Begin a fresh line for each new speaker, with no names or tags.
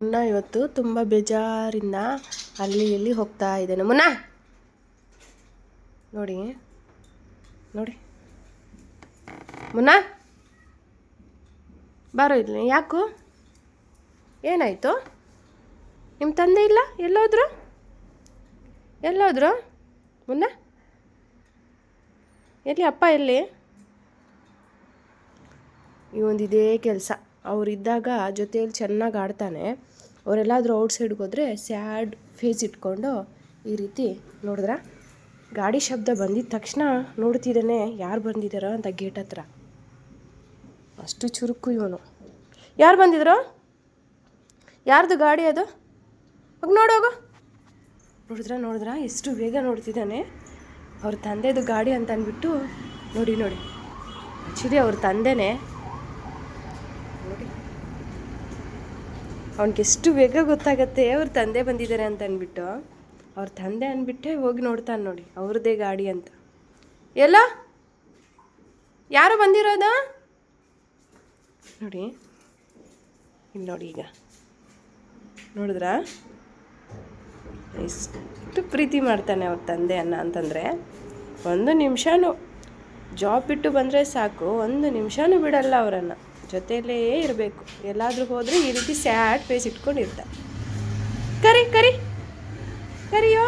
ಮುನ್ನ ಇವತ್ತು ತುಂಬ ಬೇಜಾರಿಂದ ಅಲ್ಲಿ ಇಲ್ಲಿ ಹೋಗ್ತಾ ಇದ್ದೇನೆ. ಮುನ್ನ ನೋಡಿ ನೋಡಿ ಮುನ್ನ ಬಾರೋ ಇಲ್ಲಿ. ಯಾಕು ಏನಾಯಿತು? ನಿಮ್ಮ ತಂದೆ ಇಲ್ಲ, ಎಲ್ಲೋದ್ರು ಎಲ್ಲೋದ್ರು? ಮುನ್ನ ಎಲ್ಲಿ ಅಪ್ಪ ಎಲ್ಲಿ? ಇವೊಂದಿದೇ ಕೆಲಸ. ಅವರಿದ್ದಾಗ ಜೊತೆಯಲ್ಲಿ ಚೆನ್ನಾಗಿ ಆಡ್ತಾನೆ. ಅವರೆಲ್ಲಾದರೂ ಔಟ್ ಸೈಡ್ಗೆ ಹೋದರೆ ಸ್ಯಾಡ್ ಫೇಸ್ ಇಟ್ಕೊಂಡು ಈ ರೀತಿ ನೋಡಿದ್ರ ಗಾಡಿ ಶಬ್ದ ಬಂದಿದ್ದ ತಕ್ಷಣ ನೋಡ್ತಿದ್ದಾನೆ ಯಾರು ಬಂದಿದ್ದಾರೋ ಅಂತ ಗೇಟ್ ಹತ್ರ. ಅಷ್ಟು ಚುರುಕು ಇವನು. ಯಾರು ಬಂದಿದ್ರು? ಯಾರ್ದು ಗಾಡಿ ಅದು? ಹೋಗಿ ನೋಡೋಗು. ನೋಡಿದ್ರ ಎಷ್ಟು ಬೇಗ ನೋಡ್ತಿದ್ದಾನೆ. ಅವ್ರ ತಂದೆದು ಗಾಡಿ ಅಂತ ಅಂದ್ಬಿಟ್ಟು ನೋಡಿ ನೋಡಿ. ಆ್ಯಕ್ಚುಲಿ ಅವ್ರ ತಂದೆನೇ ನೋಡಿ. ಅವ್ನಿಗೆ ಎಷ್ಟು ಬೇಗ ಗೊತ್ತಾಗತ್ತೆ ಅವ್ರ ತಂದೆ ಬಂದಿದ್ದಾರೆ ಅಂತ ಅಂದ್ಬಿಟ್ಟು. ಅವ್ರ ತಂದೆ ಅಂದ್ಬಿಟ್ಟೆ ಹೋಗಿ ನೋಡ್ತಾನೆ ನೋಡಿ, ಅವ್ರದ್ದೇ ಗಾಡಿ ಅಂತ. ಎಲ್ಲ ಯಾರು ಬಂದಿರೋದ ನೋಡಿ. ಇಲ್ಲಿ ನೋಡಿ, ಈಗ ನೋಡಿದ್ರ ಎಷ್ಟು ಪ್ರೀತಿ ಮಾಡ್ತಾನೆ ಅವ್ರ ತಂದೆ ಅಂತಂದರೆ. ಒಂದು ನಿಮಿಷನೂ ಜಾಬ್ ಬಿಟ್ಟು ಬಂದರೆ ಸಾಕು, ಒಂದು ನಿಮಿಷನೂ ಬಿಡಲ್ಲ ಅವರನ್ನು. ಜೊತೆಯಲ್ಲೇ ಇರಬೇಕು. ಎಲ್ಲಾದರೂ ಹೋದರೆ ಈ ರೀತಿ ಸ್ಯಾಡ್ ಫೇಸ್ ಇಟ್ಕೊಂಡಿರ್ತಾರೆ. ಕರಿ ಕರಿ ಕರಿಯೋ.